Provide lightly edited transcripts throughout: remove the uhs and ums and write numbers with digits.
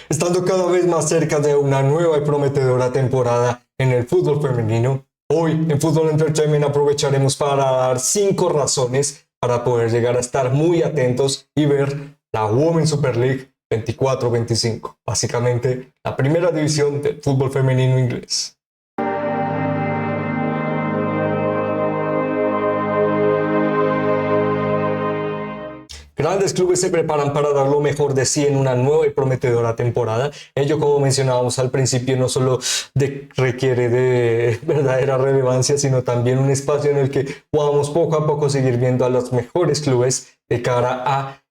Estando cada vez más cerca de una nueva y prometedora temporada en el fútbol femenino, hoy en Fútbol Entertainment aprovecharemos para dar 5 razones para poder llegar a estar muy atentos y ver la Women's Super League 24-25, básicamente la primera división del fútbol femenino inglés. Grandes clubes se preparan para dar lo mejor de sí en una nueva y prometedora temporada. Ello, como mencionábamos al principio, no solo requiere de verdadera relevancia, sino también un espacio en el que podamos poco a poco seguir viendo a los mejores clubes de cara a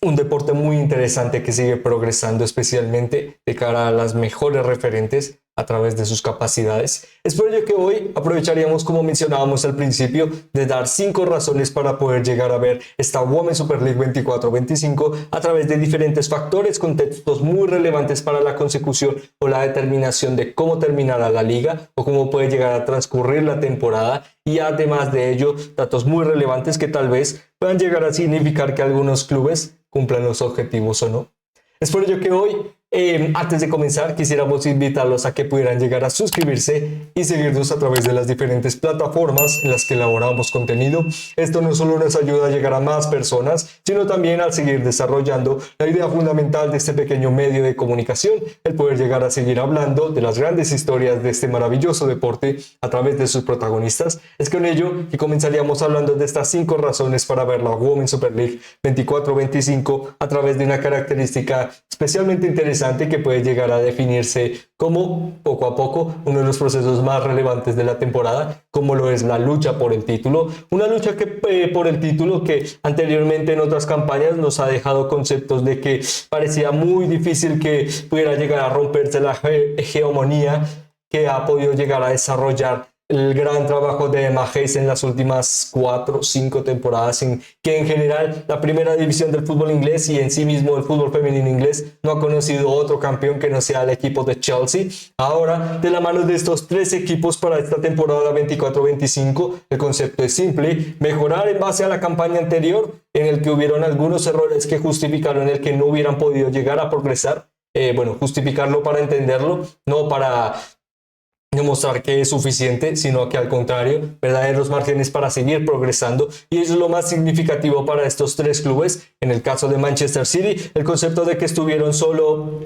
un deporte muy interesante que sigue progresando, especialmente de cara a las mejores referentes a través de sus capacidades. Es por ello que hoy aprovecharíamos, como mencionábamos al principio, de dar 5 razones para poder llegar a ver esta Women's Super League 24-25 a través de diferentes factores, contextos muy relevantes para la consecución o la determinación de cómo terminará la liga o cómo puede llegar a transcurrir la temporada, y además de ello, datos muy relevantes que tal vez puedan llegar a significar que algunos clubes cumplan los objetivos o no. Es por ello que hoy, antes de comenzar, quisiéramos invitarlos a que pudieran llegar a suscribirse y seguirnos a través de las diferentes plataformas en las que elaboramos contenido. Esto no solo nos ayuda a llegar a más personas, sino también al seguir desarrollando la idea fundamental de este pequeño medio de comunicación, el poder llegar a seguir hablando de las grandes historias de este maravilloso deporte a través de sus protagonistas. Es con ello que comenzaríamos hablando de estas 5 razones para ver la Women's Super League 24-25 a través de una característica especialmente interesante que puede llegar a definirse como, poco a poco, uno de los procesos más relevantes de la temporada, como lo es la lucha por el título. Una lucha por el título que anteriormente en otras campañas nos ha dejado conceptos de que parecía muy difícil que pudiera llegar a romperse la hegemonía que ha podido llegar a desarrollar el gran trabajo de Emma Hayes en las últimas 4 o 5 temporadas, en que en general la primera división del fútbol inglés y en sí mismo el fútbol femenino inglés no ha conocido otro campeón que no sea el equipo de Chelsea. Ahora, de la mano de estos 3 equipos para esta temporada 24-25, el concepto es simple: mejorar en base a la campaña anterior, en el que hubieron algunos errores que justificaron el que no hubieran podido llegar a progresar. Justificarlo para entenderlo, no para demostrar que es suficiente, sino que al contrario, verdaderos márgenes para seguir progresando, y eso es lo más significativo para estos 3 clubes. En el caso de Manchester City, el concepto de que estuvieron solo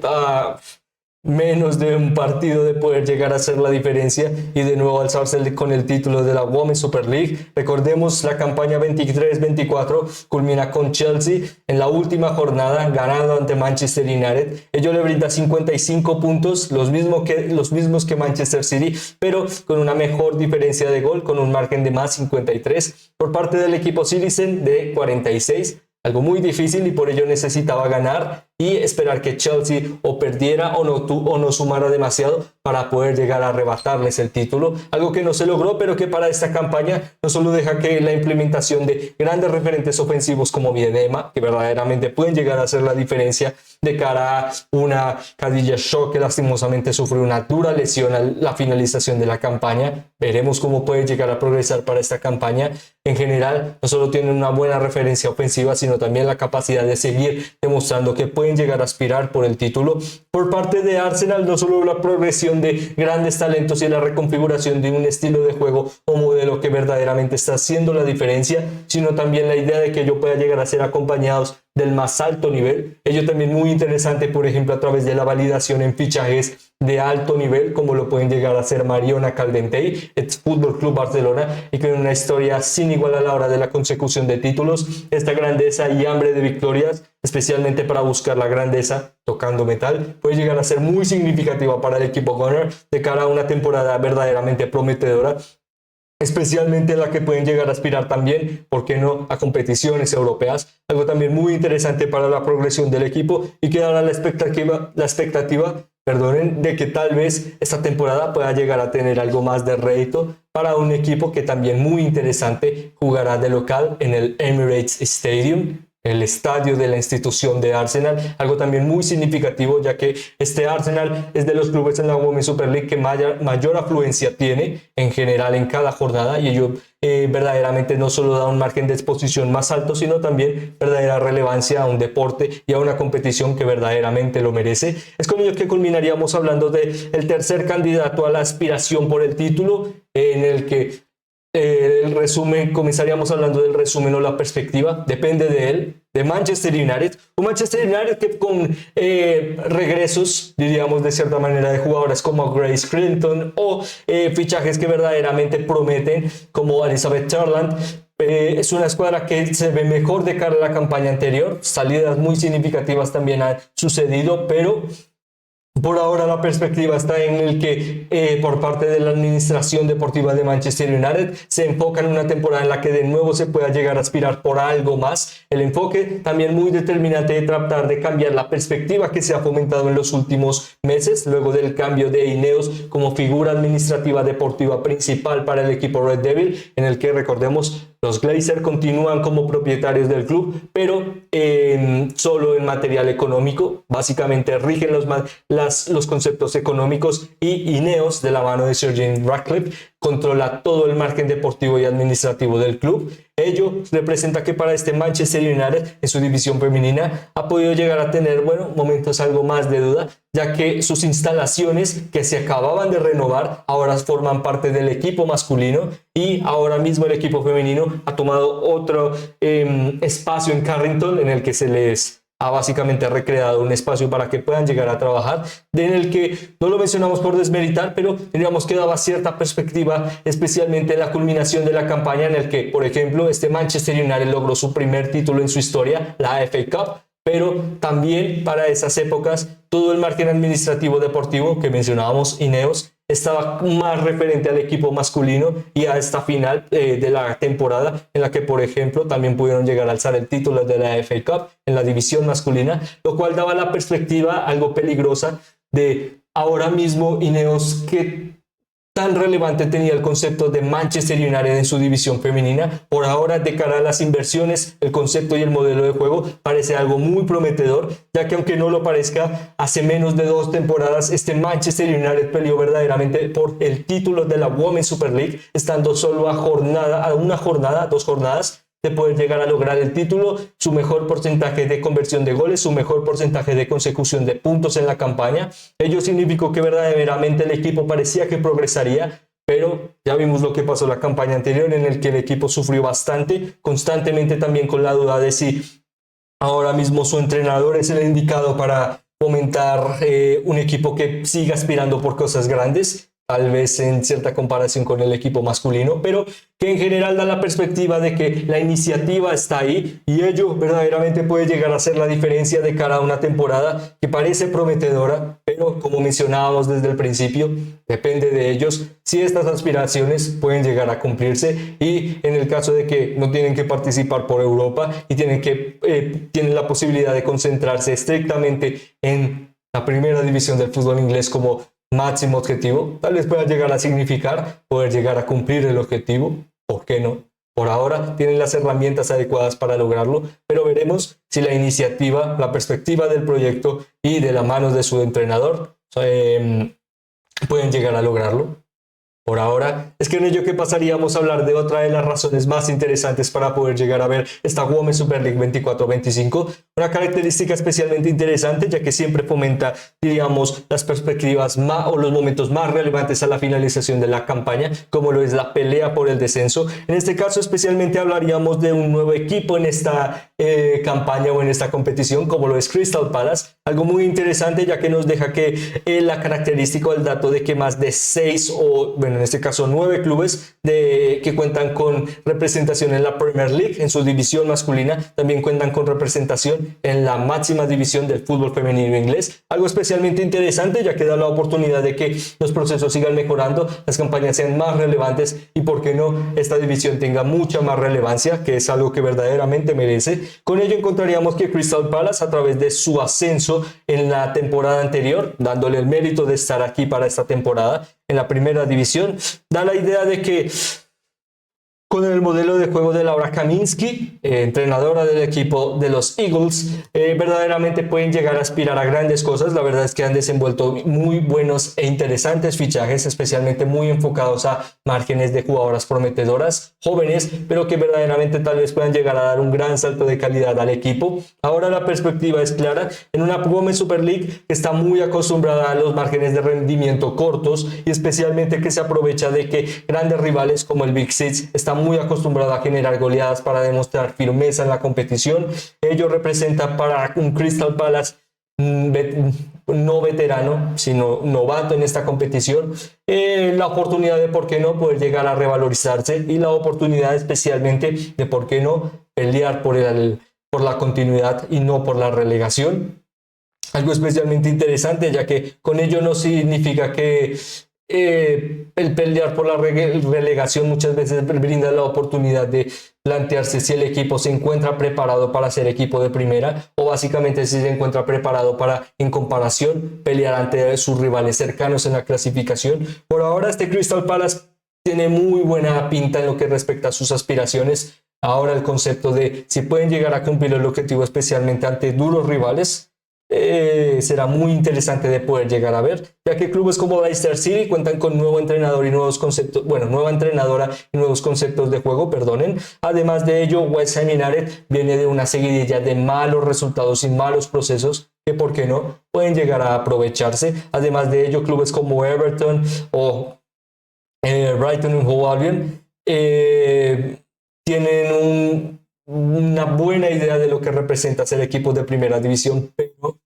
menos de un partido de poder llegar a hacer la diferencia y de nuevo alzarse con el título de la Women's Super League. Recordemos, la campaña 23-24 culmina con Chelsea en la última jornada ganando ante Manchester United. Ello le brinda 55 puntos, los mismos que Manchester City, pero con una mejor diferencia de gol, con un margen de más 53 por parte del equipo Citizen de 46. Algo muy difícil, y por ello necesitaba ganar y esperar que Chelsea o perdiera o no sumara demasiado para poder llegar a arrebatarles el título, algo que no se logró, pero que para esta campaña no solo deja que la implementación de grandes referentes ofensivos como Miedema, que verdaderamente pueden llegar a hacer la diferencia de cara a una Khadija Shaw que lastimosamente sufrió una dura lesión a la finalización de la campaña. Veremos cómo puede llegar a progresar para esta campaña. En general, no solo tienen una buena referencia ofensiva, sino también la capacidad de seguir demostrando que pueden llegar a aspirar por el título. Por parte de Arsenal, no solo la progresión de grandes talentos y la reconfiguración de un estilo de juego o modelo que verdaderamente está haciendo la diferencia, sino también la idea de que ello pueda llegar a ser acompañados del más alto nivel. Ello también muy interesante, por ejemplo, a través de la validación en fichajes de alto nivel, como lo pueden llegar a ser Mariona Caldentey, ex Fútbol Club Barcelona, y con una historia sin igual a la hora de la consecución de títulos. Esta grandeza y hambre de victorias, especialmente para buscar la grandeza tocando metal, puede llegar a ser muy significativa para el equipo Gunner de cara a una temporada verdaderamente prometedora, especialmente la que pueden llegar a aspirar también, ¿por qué no?, a competiciones europeas. Algo también muy interesante para la progresión del equipo, y que dará la expectativa, de que tal vez esta temporada pueda llegar a tener algo más de rédito para un equipo que también muy interesante jugará de local en el Emirates Stadium. el estadio de la institución de Arsenal, algo también muy significativo, ya que este Arsenal es de los clubes en la Women's Super League que mayor afluencia tiene en general en cada jornada, y ello verdaderamente no solo da un margen de exposición más alto, sino también verdadera relevancia a un deporte y a una competición que verdaderamente lo merece. Es con ello que culminaríamos hablando del tercer candidato a la aspiración por el título, en el que el resumen, comenzaríamos hablando del resumen o la perspectiva, depende de él, de Manchester United. Un Manchester United que con regresos, diríamos de cierta manera, de jugadoras como Grace Clinton o fichajes que verdaderamente prometen, como Elizabeth Charland. Es una escuadra que se ve mejor de cara a la campaña anterior. Salidas muy significativas también han sucedido, pero por ahora la perspectiva está en el que por parte de la administración deportiva de Manchester United se enfoca en una temporada en la que de nuevo se pueda llegar a aspirar por algo más. El enfoque también muy determinante de tratar de cambiar la perspectiva que se ha fomentado en los últimos meses, luego del cambio de Ineos como figura administrativa deportiva principal para el equipo Red Devil, en el que, recordemos, los Glazer continúan como propietarios del club, pero solo en material económico. Básicamente rigen los conceptos económicos, y Ineos, de la mano de Sir Jim Ratcliffe, controla todo el margen deportivo y administrativo del club. Ello representa que para este Manchester United, en su división femenina, ha podido llegar a tener, bueno, momentos algo más de duda, ya que sus instalaciones, que se acababan de renovar, ahora forman parte del equipo masculino, y ahora mismo el equipo femenino ha tomado otro espacio en Carrington, en el que se les ha básicamente recreado un espacio para que puedan llegar a trabajar, en el que no lo mencionamos por desmeritar, pero diríamos que daba cierta perspectiva, especialmente en la culminación de la campaña, en el que, por ejemplo, este Manchester United logró su primer título en su historia, la FA Cup, pero también para esas épocas todo el margen administrativo deportivo que mencionábamos, Ineos, estaba más referente al equipo masculino y a esta final de la temporada, en la que, por ejemplo, también pudieron llegar a alzar el título de la FA Cup en la división masculina, lo cual daba la perspectiva algo peligrosa de ahora mismo Ineos, que tan relevante tenía el concepto de Manchester United en su división femenina. Por ahora, de cara a las inversiones, el concepto y el modelo de juego parece algo muy prometedor, ya que, aunque no lo parezca, hace menos de 2 temporadas este Manchester United peleó verdaderamente por el título de la Women's Super League, estando solo a 2 jornadas de poder llegar a lograr el título, su mejor porcentaje de conversión de goles, su mejor porcentaje de consecución de puntos en la campaña. Ello significó que verdaderamente el equipo parecía que progresaría, pero ya vimos lo que pasó la campaña anterior, en el que el equipo sufrió bastante, constantemente también con la duda de si ahora mismo su entrenador es el indicado para fomentar un equipo que siga aspirando por cosas grandes, tal vez en cierta comparación con el equipo masculino, pero que en general da la perspectiva de que la iniciativa está ahí, y ello verdaderamente puede llegar a ser la diferencia de cara a una temporada que parece prometedora, pero como mencionábamos desde el principio, depende de ellos si estas aspiraciones pueden llegar a cumplirse, y en el caso de que no tienen que participar por Europa y tienen la posibilidad de concentrarse estrictamente en la primera división del fútbol inglés como máximo objetivo, tal vez pueda llegar a significar poder llegar a cumplir el objetivo. ¿Por qué no? Por ahora tienen las herramientas adecuadas para lograrlo, pero veremos si la iniciativa, la perspectiva del proyecto y de la mano de su entrenador pueden llegar a lograrlo. Por ahora, es que en ello que pasaríamos a hablar de otra de las razones más interesantes para poder llegar a ver esta Women's Super League 24-25, una característica especialmente interesante, ya que siempre fomenta, diríamos, las perspectivas o los momentos más relevantes a la finalización de la campaña, como lo es la pelea por el descenso. En este caso, especialmente hablaríamos de un nuevo equipo en esta campaña o en esta competición, como lo es Crystal Palace, algo muy interesante, ya que nos deja que la característica o el dato de que más de 6 o, bueno, en este caso 9 clubes que cuentan con representación en la Premier League, en su división masculina, también cuentan con representación en la máxima división del fútbol femenino inglés. Algo especialmente interesante, ya que da la oportunidad de que los procesos sigan mejorando, las campañas sean más relevantes y, por qué no, esta división tenga mucha más relevancia, que es algo que verdaderamente merece. Con ello encontraríamos que Crystal Palace, a través de su ascenso en la temporada anterior, dándole el mérito de estar aquí para esta temporada en la primera división, da la idea de que Con el modelo de juego de Laura Kaminsky, entrenadora del equipo de los Eagles, verdaderamente pueden llegar a aspirar a grandes cosas. La verdad es que han desenvuelto muy buenos e interesantes fichajes, especialmente muy enfocados a márgenes de jugadoras prometedoras, jóvenes, pero que verdaderamente tal vez puedan llegar a dar un gran salto de calidad al equipo. Ahora la perspectiva es clara en una Women's Super League que está muy acostumbrada a los márgenes de rendimiento cortos y especialmente que se aprovecha de que grandes rivales como el Big Six están muy acostumbrado a generar goleadas para demostrar firmeza en la competición. Ello representa para un Crystal Palace no veterano, sino novato en esta competición, la oportunidad de, por qué no, poder llegar a revalorizarse y la oportunidad especialmente de, por qué no, pelear por la continuidad y no por la relegación. Algo especialmente interesante, ya que con ello no significa que el pelear por la relegación muchas veces brinda la oportunidad de plantearse si el equipo se encuentra preparado para ser equipo de primera o básicamente si se encuentra preparado para, en comparación, pelear ante sus rivales cercanos en la clasificación. Por ahora este Crystal Palace tiene muy buena pinta en lo que respecta a sus aspiraciones. Ahora el concepto de si pueden llegar a cumplir el objetivo especialmente ante duros rivales será muy interesante de poder llegar a ver, ya que clubes como Leicester City cuentan con nuevo entrenador y nuevos conceptos, nueva entrenadora y nuevos conceptos de juego, perdonen. Además de ello, West Ham United viene de una seguidilla de malos resultados y malos procesos que, por qué no, pueden llegar a aprovecharse. Además de ello, clubes como Everton o Brighton y Hove Albion tienen una buena idea de lo que representa ser equipos de primera división, pero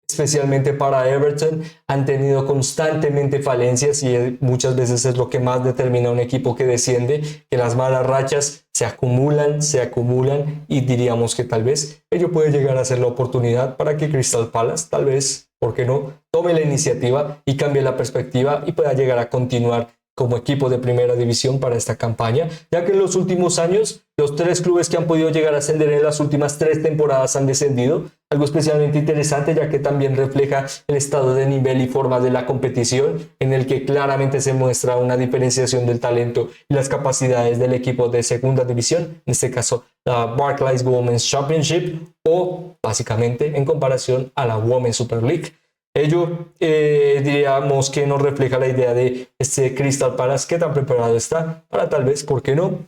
especialmente para Everton han tenido constantemente falencias y muchas veces es lo que más determina a un equipo que desciende, que las malas rachas se acumulan y diríamos que tal vez ello puede llegar a ser la oportunidad para que Crystal Palace tal vez, ¿por qué no?, tome la iniciativa y cambie la perspectiva y pueda llegar a continuar como equipo de primera división para esta campaña, ya que en los últimos años los 3 clubes que han podido llegar a ascender en las últimas 3 temporadas han descendido, algo especialmente interesante ya que también refleja el estado de nivel y forma de la competición, en el que claramente se muestra una diferenciación del talento y las capacidades del equipo de segunda división, en este caso la Barclays Women's Championship o básicamente en comparación a la Women's Super League. Ello diríamos que nos refleja la idea de este Crystal Palace que tan preparado está para tal vez, ¿por qué no?,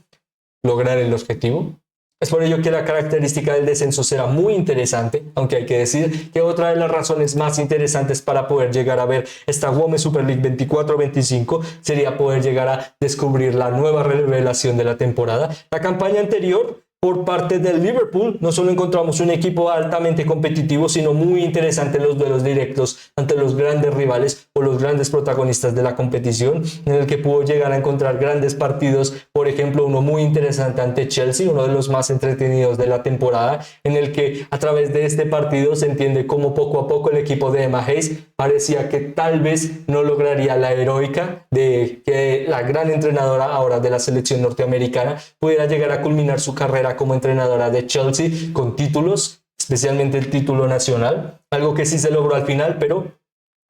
lograr el objetivo. Es por ello que la característica del descenso será muy interesante, aunque hay que decir que otra de las razones más interesantes para poder llegar a ver esta Women's Super League 24-25 sería poder llegar a descubrir la nueva revelación de la temporada. La campaña anterior, por parte del Liverpool, no solo encontramos un equipo altamente competitivo, sino muy interesante en los duelos directos ante los grandes rivales o los grandes protagonistas de la competición, en el que pudo llegar a encontrar grandes partidos, por ejemplo, uno muy interesante ante Chelsea, uno de los más entretenidos de la temporada, en el que a través de este partido se entiende cómo poco a poco el equipo de Emma Hayes parecía que tal vez no lograría la heroica de que la gran entrenadora ahora de la selección norteamericana pudiera llegar a culminar su carrera como entrenadora de Chelsea con títulos, especialmente el título nacional, algo que sí se logró al final, pero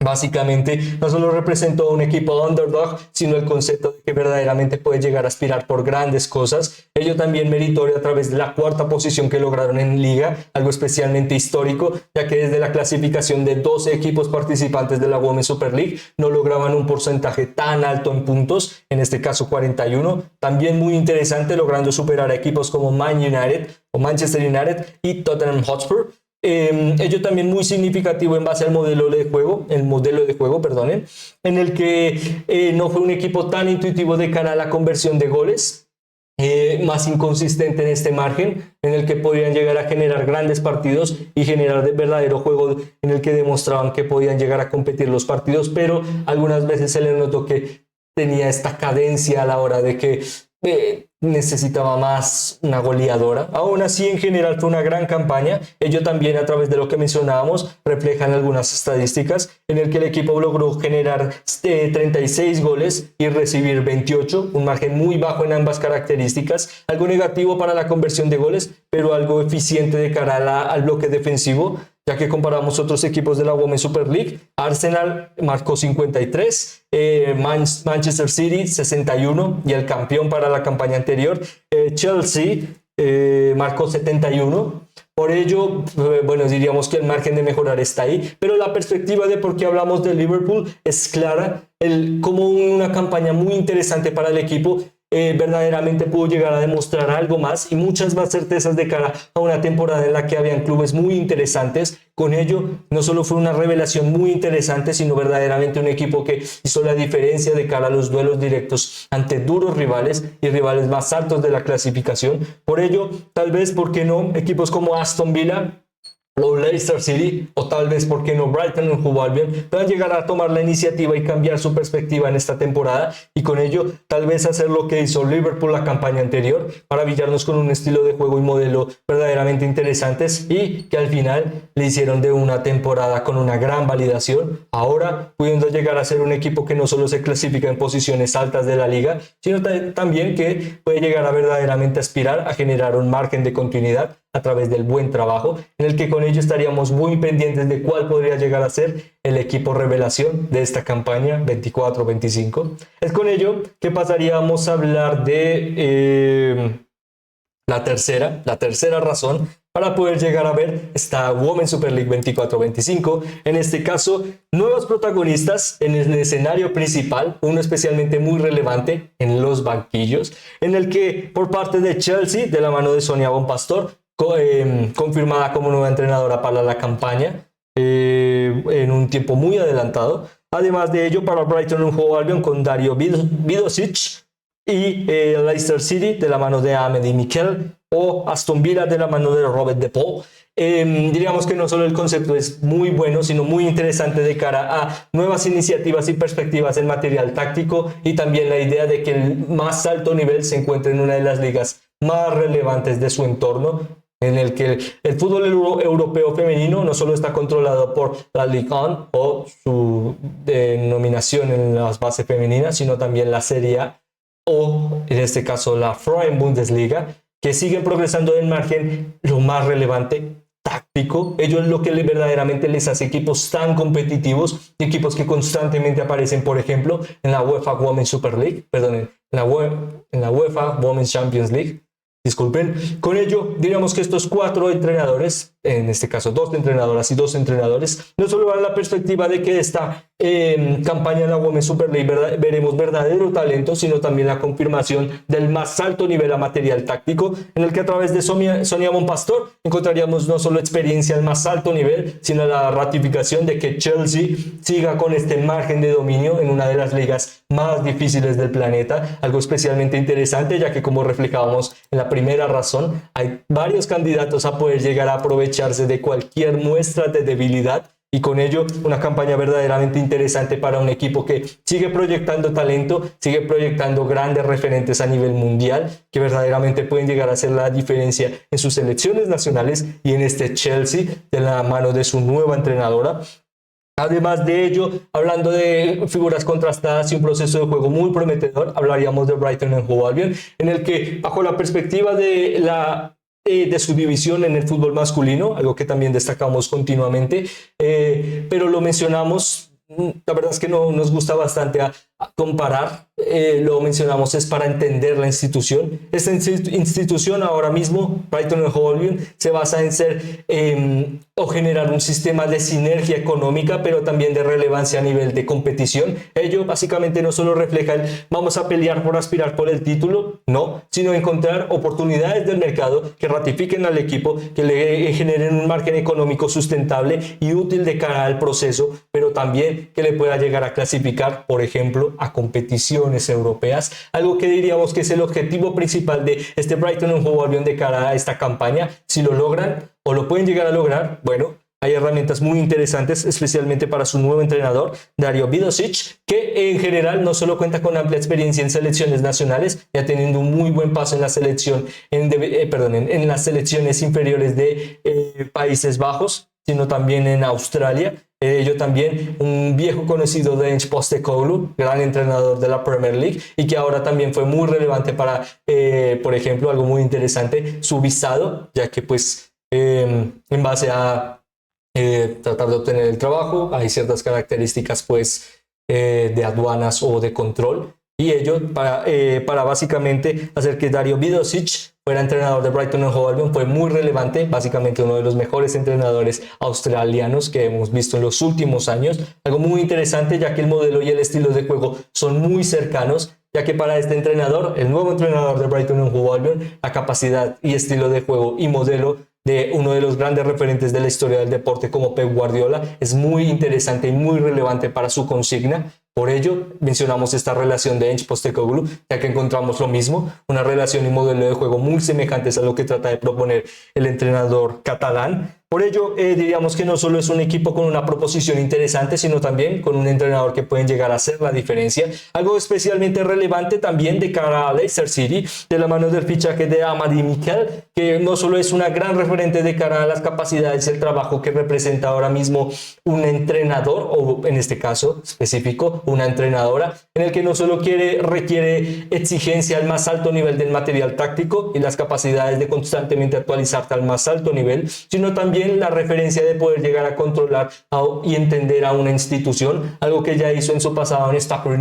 básicamente no solo representó un equipo underdog, sino el concepto de que verdaderamente puede llegar a aspirar por grandes cosas. Ello también meritorio a través de la 4ª posición que lograron en liga, algo especialmente histórico, ya que desde la clasificación de 12 equipos participantes de la Women's Super League no lograban un porcentaje tan alto en puntos, en este caso 41. También muy interesante, logrando superar a equipos como Man United o Manchester United y Tottenham Hotspur. Ello también muy significativo en base al modelo de juego, en el que no fue un equipo tan intuitivo de cara a la conversión de goles, más inconsistente en este margen, en el que podían llegar a generar grandes partidos y generar de verdadero juego en el que demostraban que podían llegar a competir los partidos, pero algunas veces se le notó que tenía esta cadencia a la hora de que necesitaba más una goleadora. Aún así, en general fue una gran campaña. Ello también, a través de lo que mencionábamos, reflejan algunas estadísticas en el que el equipo logró generar 36 goles y recibir 28, un margen muy bajo en ambas características, algo negativo para la conversión de goles, pero algo eficiente de cara al bloque defensivo. ya que comparamos otros equipos de la Women's Super League. Arsenal marcó 53, Manchester City 61 y el campeón para la campaña anterior, Chelsea, marcó 71. Por ello, bueno, diríamos que el margen de mejorar está ahí, pero la perspectiva de por qué hablamos de Liverpool es clara, como una campaña muy interesante para el equipo. Verdaderamente pudo llegar a demostrar algo más y muchas más certezas de cara a una temporada en la que habían clubes muy interesantes. Con ello, no solo fue una revelación muy interesante, sino verdaderamente un equipo que hizo la diferencia de cara a los duelos directos ante duros rivales y rivales más altos de la clasificación. Por ello, tal vez, ¿por qué no? Equipos como Aston Villa o Leicester City, o tal vez, ¿por qué no? Brighton o Hove Albion puedan llegar a tomar la iniciativa y cambiar su perspectiva en esta temporada, y con ello tal vez hacer lo que hizo Liverpool la campaña anterior, maravillarnos con un estilo de juego y modelo verdaderamente interesantes, y que al final le hicieron de una temporada con una gran validación, ahora pudiendo llegar a ser un equipo que no solo se clasifica en posiciones altas de la liga, sino también que puede llegar a verdaderamente aspirar a generar un margen de continuidad a través del buen trabajo, en el que con ello estaríamos muy pendientes de cuál podría llegar a ser el equipo revelación de esta campaña 24-25. Es con ello que pasaríamos a hablar de la tercera razón para poder llegar a ver esta Women's Super League 24-25. En este caso, nuevos protagonistas en el escenario principal, uno especialmente muy relevante en los banquillos, en el que por parte de Chelsea, de la mano de Sonia Bonpastor, confirmada como nueva entrenadora para la campaña en un tiempo muy adelantado. Además de ello, para Brighton and Hove Albion con Dario Vidosic, y Leicester City de la mano de Ahmed y Mikel, o Aston Villa de la mano de Robert De Paul. Diríamos que no solo el concepto es muy bueno, sino muy interesante de cara a nuevas iniciativas y perspectivas en material táctico, y también la idea de que el más alto nivel se encuentre en una de las ligas más relevantes de su entorno, en el que el fútbol europeo femenino no solo está controlado por la Ligue 1 o su denominación en las bases femeninas, sino también la Serie A, o en este caso la Frauen Bundesliga, que siguen progresando en margen lo más relevante, táctico. Ello es lo que verdaderamente les hace equipos tan competitivos, equipos que constantemente aparecen, por ejemplo, en la UEFA Women's Super League, perdón, en la UEFA Women's Champions League. Disculpen. Con ello, diríamos que estos 4 entrenadores, en este caso 2 entrenadoras y 2 entrenadores, no solo dan la perspectiva de que esta campaña en la Women's Super League veremos verdadero talento, sino también la confirmación del más alto nivel a material táctico, en el que a través de Sonia Bonpastor encontraríamos no solo experiencia al más alto nivel, sino la ratificación de que Chelsea siga con este margen de dominio en una de las ligas más difíciles del planeta, algo especialmente interesante, ya que, como reflejábamos en la primera razón, hay varios candidatos a poder llegar a aprovecharse de cualquier muestra de debilidad, y con ello una campaña verdaderamente interesante para un equipo que sigue proyectando talento, sigue proyectando grandes referentes a nivel mundial, que verdaderamente pueden llegar a hacer la diferencia en sus selecciones nacionales y en este Chelsea de la mano de su nueva entrenadora. Además de ello, hablando de figuras contrastadas y un proceso de juego muy prometedor, hablaríamos de Brighton and Hove Albion, en el que, bajo la perspectiva de su división en el fútbol masculino, algo que también destacamos continuamente, pero lo mencionamos, la verdad es que no nos gusta bastante a comparar, lo mencionamos es para entender la institución. Esta institución ahora mismo, Brighton and Hove Albion, se basa en ser o generar un sistema de sinergia económica, pero también de relevancia a nivel de competición. Ello básicamente no solo refleja el vamos a pelear por aspirar por el título, no, sino encontrar oportunidades del mercado que ratifiquen al equipo, que le generen un margen económico sustentable y útil de cara al proceso, pero también que le pueda llegar a clasificar, por ejemplo, a competiciones europeas, algo que diríamos que es el objetivo principal de este Brighton and Hove Albion de cara a esta campaña. Si lo logran o lo pueden llegar a lograr, bueno, hay herramientas muy interesantes, especialmente para su nuevo entrenador, Dario Vidosic, que en general no solo cuenta con amplia experiencia en selecciones nacionales, ya teniendo un muy buen paso en la selección, en las selecciones inferiores de Países Bajos, sino también en Australia. Yo también, un viejo conocido de Ange Postecoglou, gran entrenador de la Premier League, y que ahora también fue muy relevante para, por ejemplo, algo muy interesante, su visado, ya que pues en base a tratar de obtener el trabajo. Hay ciertas características pues de aduanas o de control, y ello para básicamente hacer que Dario Vidosic fuera entrenador de Brighton and Hove Albion. Fue muy relevante, básicamente uno de los mejores entrenadores australianos que hemos visto en los últimos años. Algo muy interesante, ya que el modelo y el estilo de juego son muy cercanos, ya que para este entrenador, el nuevo entrenador de Brighton and Hove Albion, la capacidad y estilo de juego y modelo de uno de los grandes referentes de la historia del deporte como Pep Guardiola es muy interesante y muy relevante para su consigna. Por ello, mencionamos esta relación de Ange Postecoglou, ya que encontramos lo mismo, una relación y modelo de juego muy semejantes a lo que trata de proponer el entrenador catalán. Por ello, diríamos que no solo es un equipo con una proposición interesante, sino también con un entrenador que pueden llegar a hacer la diferencia. Algo especialmente relevante también de cara a Leicester City, de la mano del fichaje de Amadi Mikel, que no solo es una gran referente de cara a las capacidades y el trabajo que representa ahora mismo un entrenador, o en este caso específico, una entrenadora, en el que no solo requiere exigencia al más alto nivel del material táctico y las capacidades de constantemente actualizarte al más alto nivel, sino también la referencia de poder llegar a controlar y entender a una institución, algo que ya hizo en su pasado en Stafford.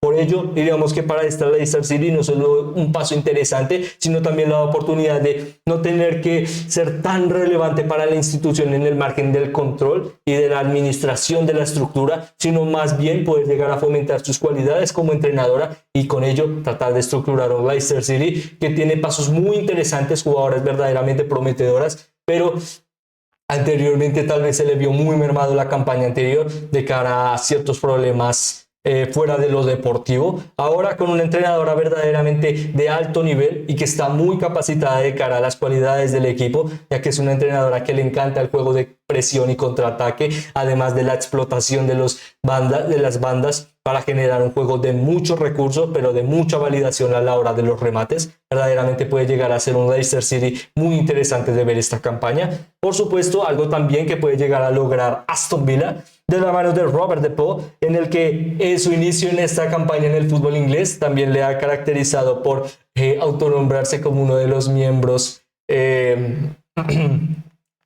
Por ello, diríamos que para esta Leicester City no solo un paso interesante, sino también la oportunidad de no tener que ser tan relevante para la institución en el margen del control y de la administración de la estructura, sino más bien poder llegar a fomentar sus cualidades como entrenadora y con ello tratar de estructurar un Leicester City que tiene pasos muy interesantes, jugadoras verdaderamente prometedoras, pero anteriormente tal vez se le vio muy mermado la campaña anterior de cara a ciertos problemas fuera de lo deportivo. Ahora con una entrenadora verdaderamente de alto nivel y que está muy capacitada de cara a las cualidades del equipo, ya que es una entrenadora que le encanta el juego de presión y contraataque, además de la explotación de las bandas para generar un juego de muchos recursos, pero de mucha validación a la hora de los remates. Verdaderamente puede llegar a ser un Leicester City muy interesante de ver esta campaña. Por supuesto, algo también que puede llegar a lograr Aston Villa de la mano de Robert De Paul, en el que su inicio en esta campaña en el fútbol inglés también le ha caracterizado por autonombrarse como uno de los miembros.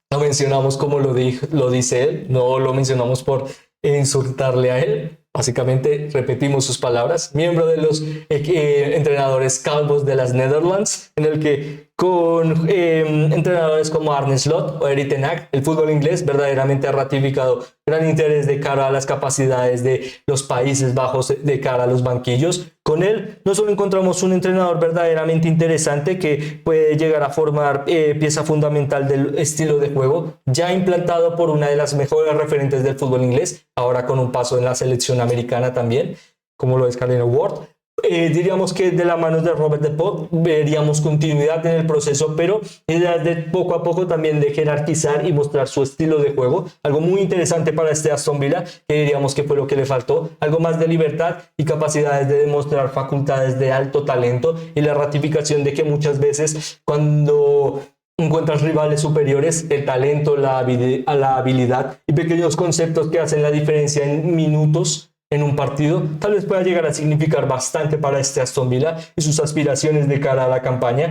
No mencionamos como lo dice él, no lo mencionamos por insultarle a él. Básicamente repetimos sus palabras, miembro de los entrenadores calvos de las Netherlands, en el que con entrenadores como Arne Slot o Erik ten Hag, el fútbol inglés verdaderamente ha ratificado gran interés de cara a las capacidades de los Países Bajos, de cara a los banquillos. Con él no solo encontramos un entrenador verdaderamente interesante que puede llegar a formar pieza fundamental del estilo de juego, ya implantado por una de las mejores referentes del fútbol inglés, ahora con un paso en la selección americana también, como lo es Carolina Ward. Diríamos que de la mano de Robert De Paul veríamos continuidad en el proceso, pero de poco a poco también de jerarquizar y mostrar su estilo de juego, algo muy interesante para este Aston Villa, que diríamos que fue lo que le faltó, algo más de libertad y capacidades de demostrar facultades de alto talento, y la ratificación de que muchas veces cuando encuentras rivales superiores, el talento, la habilidad y pequeños conceptos que hacen la diferencia en minutos en un partido, tal vez pueda llegar a significar bastante para este Aston Villa y sus aspiraciones de cara a la campaña.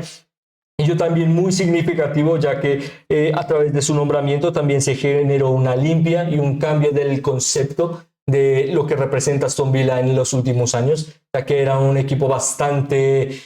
Y yo también muy significativo, ya que a través de su nombramiento también se generó una limpia y un cambio del concepto de lo que representa Aston Villa en los últimos años, ya que era un equipo bastante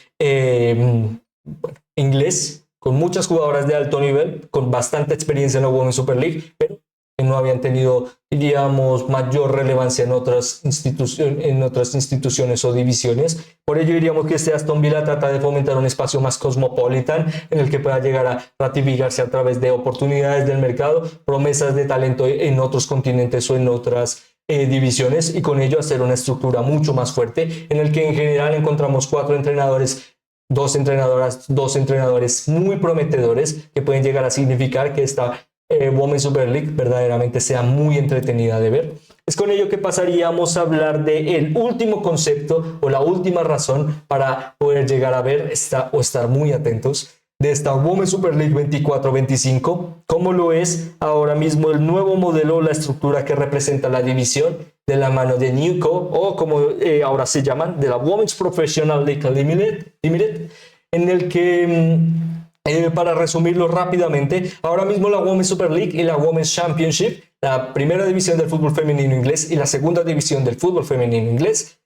inglés, con muchas jugadoras de alto nivel, con bastante experiencia en la Women's Super League, pero que no habían tenido, diríamos, mayor relevancia en otras instituciones o divisiones. Por ello diríamos que este Aston Villa trata de fomentar un espacio más cosmopolitan en el que pueda llegar a ratificarse a través de oportunidades del mercado, promesas de talento en otros continentes o en otras divisiones, y con ello hacer una estructura mucho más fuerte en el que en general encontramos 4 entrenadores, 2 entrenadoras, 2 entrenadores muy prometedores que pueden llegar a significar que esta Women's Super League verdaderamente sea muy entretenida de ver. Es con ello que pasaríamos a hablar del último concepto o la última razón para poder llegar a ver o estar muy atentos de esta Women's Super League 24-25, como lo es ahora mismo el nuevo modelo, la estructura que representa la división de la mano de Newco, o como ahora se llaman, de la Women's Professional League Limited, en el que Para resumirlo rápidamente, ahora mismo la Women's Super League y la Women's Championship, la primera división del fútbol femenino inglés y la segunda división del fútbol femenino inglés,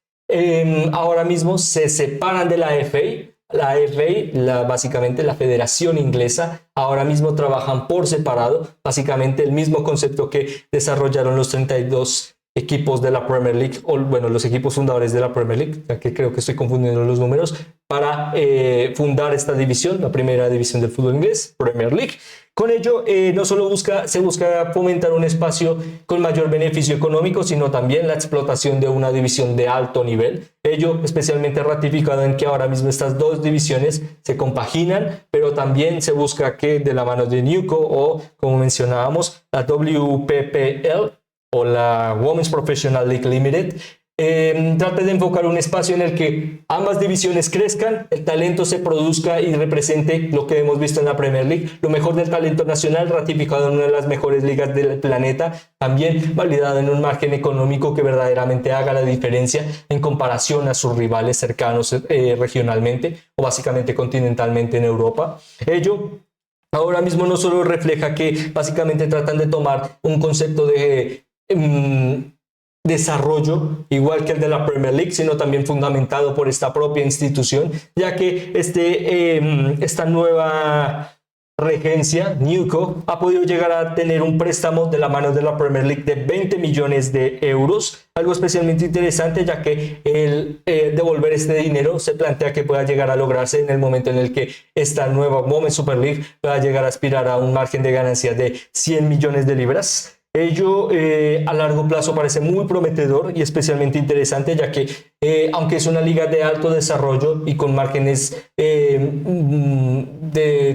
ahora mismo se separan de la FA. La FA, básicamente la Federación Inglesa, ahora mismo trabajan por separado, básicamente el mismo concepto que desarrollaron los 32 equipos de la Premier League, o bueno, los equipos fundadores de la Premier League, ya que creo que estoy confundiendo los números, para fundar esta división, la primera división del fútbol inglés, Premier League. Con ello, no solo se busca fomentar un espacio con mayor beneficio económico, sino también la explotación de una división de alto nivel. Ello especialmente ratificado en que ahora mismo estas dos divisiones se compaginan, pero también se busca que de la mano de Newco o, como mencionábamos, la WPPL o la Women's Professional League Limited, trate de enfocar un espacio en el que ambas divisiones crezcan, el talento se produzca y represente lo que hemos visto en la Premier League, lo mejor del talento nacional, ratificado en una de las mejores ligas del planeta, también validado en un margen económico que verdaderamente haga la diferencia en comparación a sus rivales cercanos regionalmente o básicamente continentalmente en Europa. Ello ahora mismo no solo refleja que básicamente tratan de tomar un concepto de desarrollo igual que el de la Premier League, sino también fundamentado por esta propia institución, ya que esta nueva regencia, Newco, ha podido llegar a tener un préstamo de la mano de la Premier League de 20 millones de euros, algo especialmente interesante, ya que el devolver este dinero se plantea que pueda llegar a lograrse en el momento en el que esta nueva Women's Super League pueda llegar a aspirar a un margen de ganancia de 100 millones de libras. Ello a largo plazo parece muy prometedor y especialmente interesante, ya que aunque es una liga de alto desarrollo y con márgenes de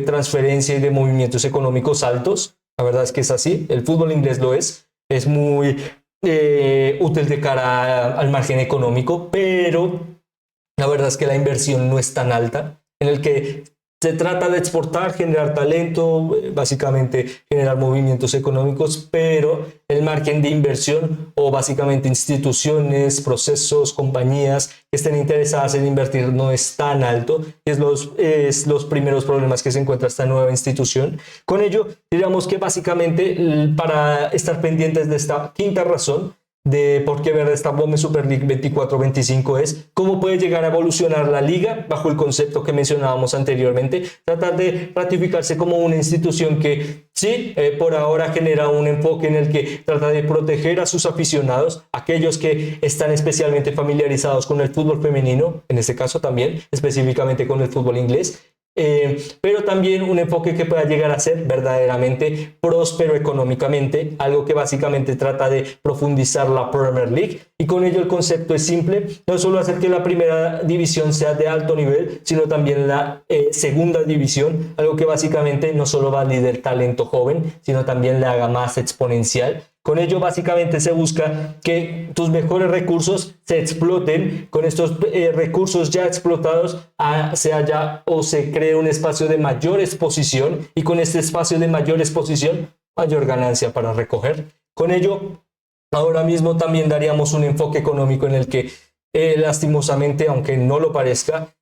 transferencia y de movimientos económicos altos, la verdad es que es así, el fútbol inglés lo es muy útil de cara al margen económico, pero la verdad es que la inversión no es tan alta, en el que se trata de exportar, generar talento, básicamente generar movimientos económicos, pero el margen de inversión o básicamente instituciones, procesos, compañías que estén interesadas en invertir no es tan alto, y es los primeros problemas que se encuentra esta nueva institución. Con ello, diríamos que básicamente para estar pendientes de esta quinta razón, de por qué ver esta Women's Super League 24-25 es cómo puede llegar a evolucionar la liga bajo el concepto que mencionábamos anteriormente, tratar de ratificarse como una institución que sí, por ahora genera un enfoque en el que trata de proteger a sus aficionados, aquellos que están especialmente familiarizados con el fútbol femenino, en este caso también específicamente con el fútbol inglés, pero también un enfoque que pueda llegar a ser verdaderamente próspero económicamente, algo que básicamente trata de profundizar la Premier League, y con ello el concepto es simple, no solo hacer que la primera división sea de alto nivel, sino también la segunda división, algo que básicamente no solo valide el talento joven, sino también le haga más exponencial. Con ello básicamente se busca que tus mejores recursos se exploten, con estos recursos ya explotados se haya o se cree un espacio de mayor exposición, y con este espacio de mayor exposición mayor ganancia para recoger. Con ello ahora mismo también daríamos un enfoque económico en el que lastimosamente, aunque no lo parezca,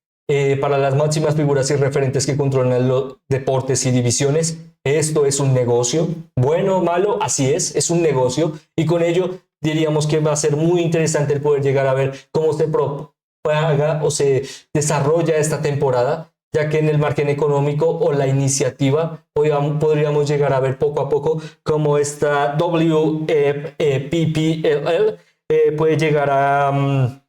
para las máximas figuras y referentes que controlan los deportes y divisiones, esto es un negocio, bueno o malo, así es un negocio, y con ello diríamos que va a ser muy interesante el poder llegar a ver cómo se propaga o se desarrolla esta temporada, ya que en el margen económico o la iniciativa podríamos llegar a ver poco a poco cómo esta WPPL puede llegar a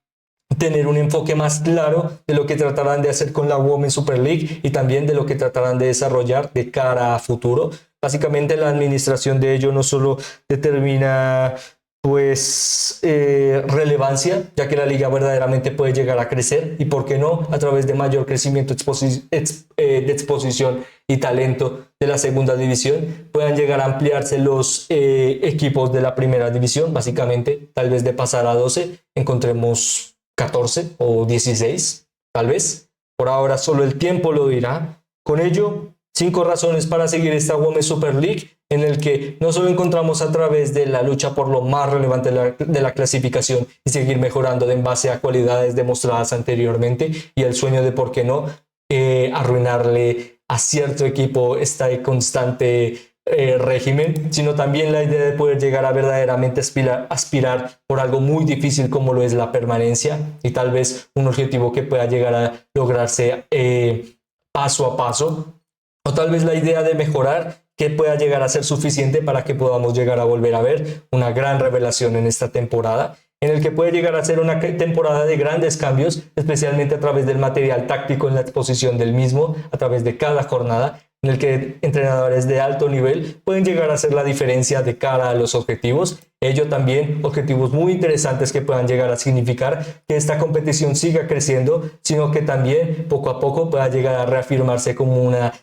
tener un enfoque más claro de lo que tratarán de hacer con la Women's Super League y también de lo que tratarán de desarrollar de cara a futuro. Básicamente la administración de ello no solo determina relevancia, ya que la liga verdaderamente puede llegar a crecer, y por qué no, a través de mayor crecimiento de exposición y talento de la segunda división, puedan llegar a ampliarse los equipos de la primera división, básicamente tal vez de pasar a 12 encontremos 14 o 16, tal vez. Por ahora solo el tiempo lo dirá. Con ello, 5 razones para seguir esta Women's Super League, en el que no solo encontramos a través de la lucha por lo más relevante de la clasificación y seguir mejorando en base a cualidades demostradas anteriormente, y el sueño de por qué no arruinarle a cierto equipo está en constante régimen, sino también la idea de poder llegar a verdaderamente aspirar por algo muy difícil como lo es la permanencia y tal vez un objetivo que pueda llegar a lograrse paso a paso, o tal vez la idea de mejorar que pueda llegar a ser suficiente para que podamos llegar a volver a ver una gran revelación en esta temporada, en el que puede llegar a ser una temporada de grandes cambios, especialmente a través del material táctico en la exposición del mismo, a través de cada jornada, en el que entrenadores de alto nivel pueden llegar a hacer la diferencia de cara a los objetivos. Ello también objetivos muy interesantes que puedan llegar a significar que esta competición siga creciendo, sino que también poco a poco pueda llegar a reafirmarse como una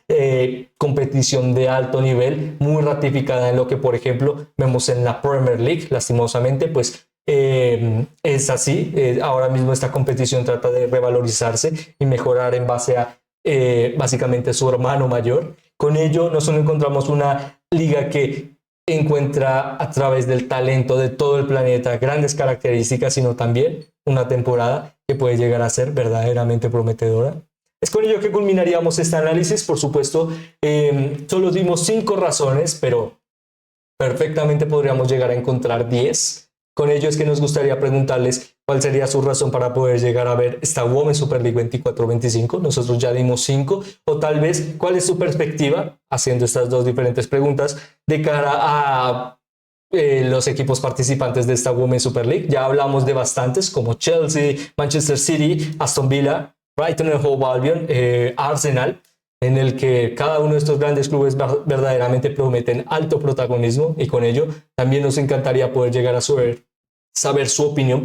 competición de alto nivel, muy ratificada en lo que, por ejemplo, vemos en la Premier League. Lastimosamente, pues es así. Ahora mismo esta competición trata de revalorizarse y mejorar en base a básicamente su hermano mayor. Con ello no solo encontramos una liga que encuentra a través del talento de todo el planeta grandes características, sino también una temporada que puede llegar a ser verdaderamente prometedora. Es con ello que culminaríamos este análisis. Por supuesto, solo dimos 5 razones, pero perfectamente podríamos llegar a encontrar 10. Con ello es que nos gustaría preguntarles cuál sería su razón para poder llegar a ver esta Women's Super League 24-25. Nosotros ya dimos 5. O tal vez, ¿cuál es su perspectiva, haciendo estas dos diferentes preguntas, de cara a los equipos participantes de esta Women's Super League? Ya hablamos de bastantes, como Chelsea, Manchester City, Aston Villa, Brighton and Hove Albion, Arsenal, en el que cada uno de estos grandes clubes verdaderamente prometen alto protagonismo, y con ello también nos encantaría poder llegar a saber su opinión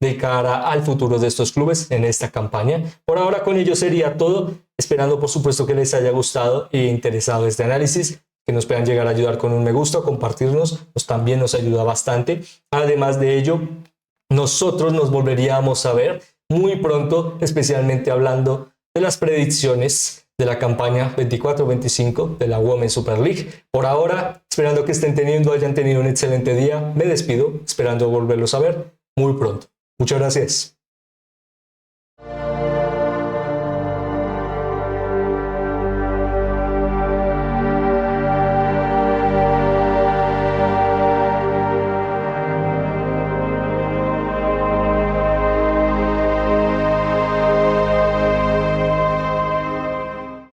de cara al futuro de estos clubes en esta campaña. Por ahora con ello sería todo, esperando por supuesto que les haya gustado e interesado este análisis, que nos puedan llegar a ayudar con un me gusta, compartirnos, pues también nos ayuda bastante. Además de ello, nosotros nos volveríamos a ver muy pronto, especialmente hablando de las predicciones de la campaña 24-25 de la Women's Super League. Por ahora, esperando que hayan tenido un excelente día, me despido, esperando volverlos a ver muy pronto. Muchas gracias.